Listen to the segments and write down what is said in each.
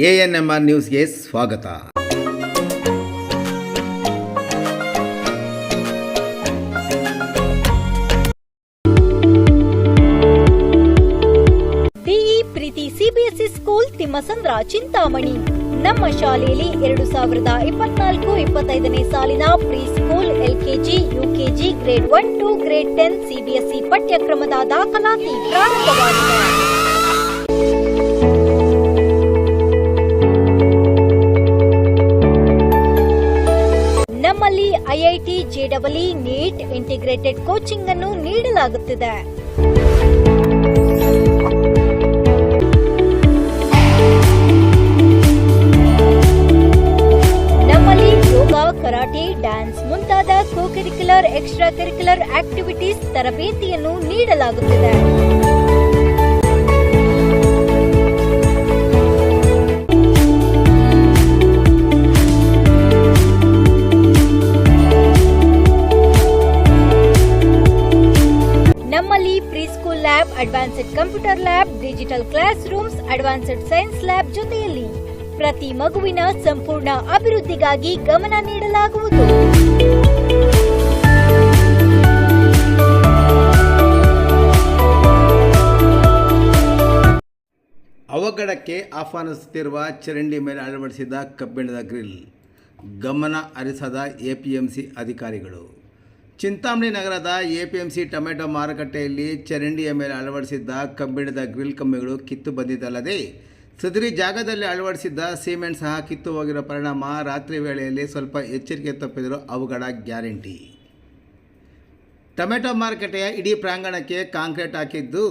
ANMR ನ್ಯೂಸ್ಗೆ ಸ್ವಾಗತ. DE Preethi CBSE school Thimmasandra Chintamani. ನಮ್ಮ ಶಾಲೆಯಲ್ಲಿ 2024-25ನೇ ಸಾಲಿನ pre school, LKG, UKG, grade 1 to grade 10 CBSE ಪಠ್ಯಕ್ರಮದ ದಾಖಲಾತಿ ಪ್ರಾರಂಭವಾಗಿದೆ. ನಮ್ಮಲ್ಲಿ IIT, JEE, NEET integrated coaching ಅನ್ನು ನೀಡಲಾಗುತ್ತಿದೆ. ನಮ್ಮಲ್ಲಿ ಯೋಗ, ಕರಾಟೆ, ಡ್ಯಾನ್ಸ್ ಮುಂತಾದ ಕೋ-ಕರಿಕ್ಯುಲರ್, ಎಕ್ಸ್ಟ್ರಾ ಕರಿಕ್ಯುಲರ್ ಆಕ್ಟಿವಿಟೀಸ್ ತರಬೇತಿಯನ್ನು ನೀಡಲಾಗುತ್ತಿದೆ. ನಮ್ಮಲ್ಲಿ preschool lab, advanced computer lab, digital classrooms, advanced science lab ಜೊತೆಯಲ್ಲಿ ಪ್ರತಿ ಮಗುವಿನ ಸಂಪೂರ್ಣ ಅಭಿವೃದ್ಧಿಗಾಗಿ ಗಮನ ನೀಡಲಾಗುವುದು. ಅವಘಡಕ್ಕೆ ಆಹ್ವಾನಿಸುತ್ತಿರುವ ಚರಂಡಿ ಮೇಲೆ ಅಳವಡಿಸಿದ ಕಬ್ಬಿಣದ ಗ್ರಿಲ್, ಗಮನ ಹರಿಸದ APMC ಅಧಿಕಾರಿಗಳು. ಚಿಂತಾಮಣಿ ನಗರದ APMC ಟೊಮೆಟೊ ಮಾರುಕಟ್ಟೆಯಲ್ಲಿ ಚರಂಡಿಯ ಮೇಲೆ ಅಳವಡಿಸಿದ್ದ ಕಬ್ಬಿಣದ ಗ್ರಿಲ್ ಕಂಬಿಗಳು ಕಿತ್ತು ಬಂದಿದ್ದಲ್ಲದೆ ಸದರಿ ಜಾಗದಲ್ಲಿ ಅಳವಡಿಸಿದ್ದ ಸಿಮೆಂಟ್ ಸಹ ಕಿತ್ತು ಹೋಗಿರೋ ಪರಿಣಾಮ ರಾತ್ರಿ ವೇಳೆಯಲ್ಲಿ ಸ್ವಲ್ಪ ಎಚ್ಚರಿಕೆ ತಪ್ಪಿದರೂ ಅವಘಡ ಗ್ಯಾರಂಟಿ. ಟೊಮೆಟೊ ಮಾರುಕಟ್ಟೆಯ ಇಡೀ ಪ್ರಾಂಗಣಕ್ಕೆ ಕಾಂಕ್ರೀಟ್ ಹಾಕಿದ್ದು,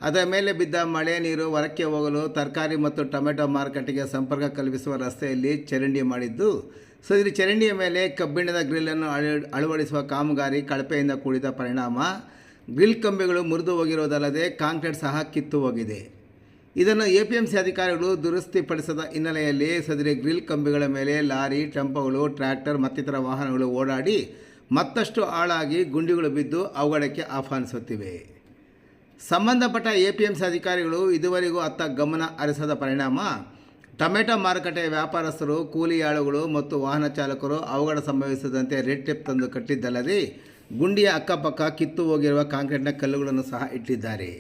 ಅದರ ಮೇಲೆ ಬಿದ್ದ ಮಳೆ ನೀರು ಹೊರಕ್ಕೆ ಹೋಗಲು ತರಕಾರಿ ಮತ್ತು ಟೊಮೆಟೊ ಮಾರುಕಟ್ಟೆಗೆ ಸಂಪರ್ಕ ಕಲ್ಪಿಸುವ ರಸ್ತೆಯಲ್ಲಿ ಚರಂಡಿ ಮಾಡಿದ್ದು, ಸದರಿ ಚರಂಡಿಯ ಮೇಲೆ ಕಬ್ಬಿಣದ ಗ್ರಿಲ್ಲನ್ನು ಅಳವಡಿಸುವ ಕಾಮಗಾರಿ ಕಳಪೆಯಿಂದ ಕೂಡಿದ ಪರಿಣಾಮ ಗ್ರಿಲ್ ಕಂಬಿಗಳು ಮುರಿದು ಹೋಗಿರುವುದಲ್ಲದೆ ಕಾಂಕ್ರೀಟ್ ಸಹ ಕಿತ್ತು ಹೋಗಿದೆ. ಇದನ್ನು APMC ಅಧಿಕಾರಿಗಳು ದುರಸ್ತಿಪಡಿಸದ ಹಿನ್ನೆಲೆಯಲ್ಲಿ ಸದರಿ ಗ್ರಿಲ್ ಕಂಬಿಗಳ ಮೇಲೆ ಲಾರಿ, ಟೆಂಪೋಗಳು, ಟ್ರ್ಯಾಕ್ಟರ್ ಮತ್ತಿತರ ವಾಹನಗಳು ಓಡಾಡಿ ಮತ್ತಷ್ಟು ಹಾಳಾಗಿ ಗುಂಡಿಗಳು ಬಿದ್ದು ಅವಘಡಕ್ಕೆ ಆಹ್ವಾನಿಸುತ್ತಿವೆ. ಸಂಬಂಧಪಟ್ಟ APMC ಅಧಿಕಾರಿಗಳು ಇದುವರೆಗೂ ಅತ್ತ ಗಮನ ಹರಿಸದ ಪರಿಣಾಮ ಟೊಮೆಟೊ ಮಾರುಕಟ್ಟೆಯ ವ್ಯಾಪಾರಸ್ಥರು, ಕೂಲಿ ಆಳುಗಳು ಮತ್ತು ವಾಹನ ಚಾಲಕರು ಅವಘಡ ಸಂಭವಿಸದಂತೆ ರೆಡ್ ಟೇಪ್ ತಂದು ಕಟ್ಟಿದ್ದಲ್ಲದೆ ಗುಂಡಿಯ ಅಕ್ಕಪಕ್ಕ ಕಿತ್ತು ಹೋಗಿರುವ ಕಾಂಕ್ರೀಟ್ನ ಕಲ್ಲುಗಳನ್ನು ಸಹ ಇಟ್ಟಿದ್ದಾರೆ.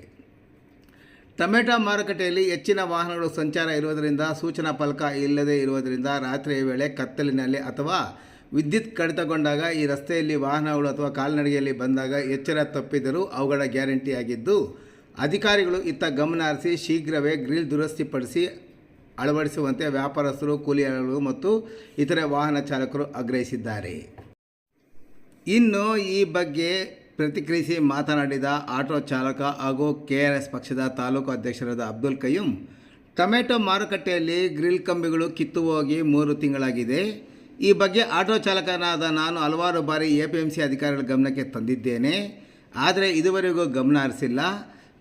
ಟೊಮೆಟೊ ಮಾರುಕಟ್ಟೆಯಲ್ಲಿ ಹೆಚ್ಚಿನ ವಾಹನಗಳು ಸಂಚಾರ ಇರುವುದರಿಂದ, ಸೂಚನಾ ಫಲಕ ಇಲ್ಲದೇ ಇರುವುದರಿಂದ ರಾತ್ರಿಯ ವೇಳೆ ಕತ್ತಲಿನಲ್ಲಿ ಅಥವಾ ವಿದ್ಯುತ್ ಕಡಿತಗೊಂಡಾಗ ಈ ರಸ್ತೆಯಲ್ಲಿ ವಾಹನಗಳು ಅಥವಾ ಕಾಲ್ನಡಿಗೆಯಲ್ಲಿ ಬಂದಾಗ ಎಚ್ಚರ ತಪ್ಪಿದರೂ ಅವಘಡ ಗ್ಯಾರಂಟಿಯಾಗಿದ್ದು, ಅಧಿಕಾರಿಗಳು ಇತ್ತ ಗಮನ ಹರಿಸಿ ಶೀಘ್ರವೇ ಗ್ರಿಲ್ ದುರಸ್ತಿಪಡಿಸಿ ಅಳವಡಿಸುವಂತೆ ವ್ಯಾಪಾರಸ್ಥರು, ಕೂಲಿಯಾಳುಗಳು ಮತ್ತು ಇತರೆ ವಾಹನ ಚಾಲಕರು ಆಗ್ರಹಿಸಿದ್ದಾರೆ. ಇನ್ನು ಈ ಬಗ್ಗೆ ಪ್ರತಿಕ್ರಿಯಿಸಿ ಮಾತನಾಡಿದ ಆಟೋ ಚಾಲಕ ಹಾಗೂ KRS ಪಕ್ಷದ ತಾಲೂಕು ಅಧ್ಯಕ್ಷರಾದ ಅಬ್ದುಲ್ ಕಯ್ಯೂಮ್, ಟೊಮೆಟೊ ಮಾರುಕಟ್ಟೆಯಲ್ಲಿ ಗ್ರಿಲ್ ಕಂಬಿಗಳು ಕಿತ್ತು ಹೋಗಿ 3 ತಿಂಗಳಾಗಿದೆ. ಈ ಬಗ್ಗೆ ಆಟೋ ಚಾಲಕನಾದ ನಾನು ಹಲವಾರು ಬಾರಿ APMC ಅಧಿಕಾರಿಗಳ ಗಮನಕ್ಕೆ ತಂದಿದ್ದೇನೆ. ಆದರೆ ಇದುವರೆಗೂ ಗಮನ ಹರಿಸಿಲ್ಲ.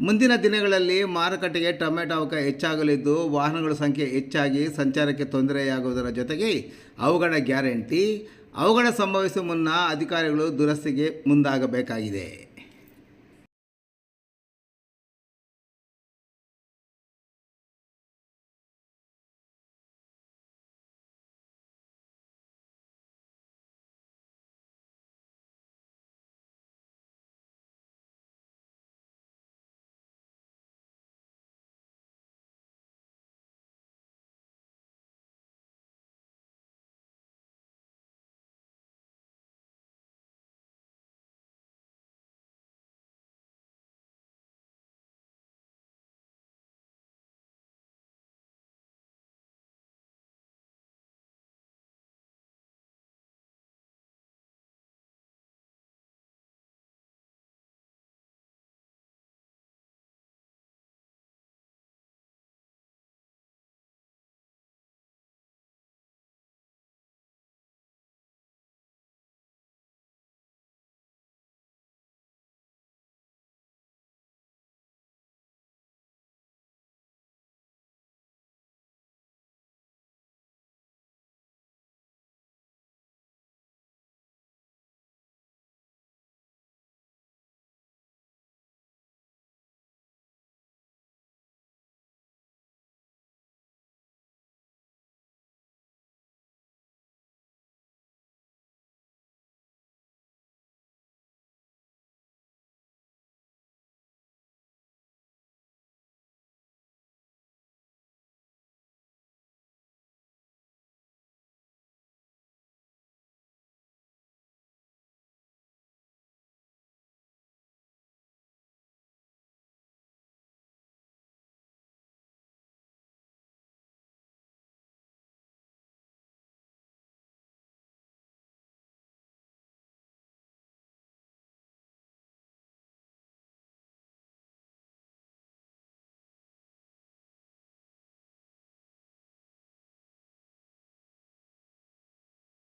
ಮುಂದಿನ ದಿನಗಳಲ್ಲಿ ಮಾರುಕಟ್ಟೆಗೆ ಟೊಮೆಟೊ ಅವಕ ಹೆಚ್ಚಾಗಲಿದ್ದು, ವಾಹನಗಳ ಸಂಖ್ಯೆ ಹೆಚ್ಚಾಗಿ ಸಂಚಾರಕ್ಕೆ ತೊಂದರೆಯಾಗುವುದರ ಜೊತೆಗೆ ಅವಘಡ ಗ್ಯಾರಂಟಿ. ಅವಘಡ ಸಂಭವಿಸುವ ಮುನ್ನ ಅಧಿಕಾರಿಗಳು ದುರಸ್ತಿಗೆ ಮುಂದಾಗಬೇಕಾಗಿದೆ.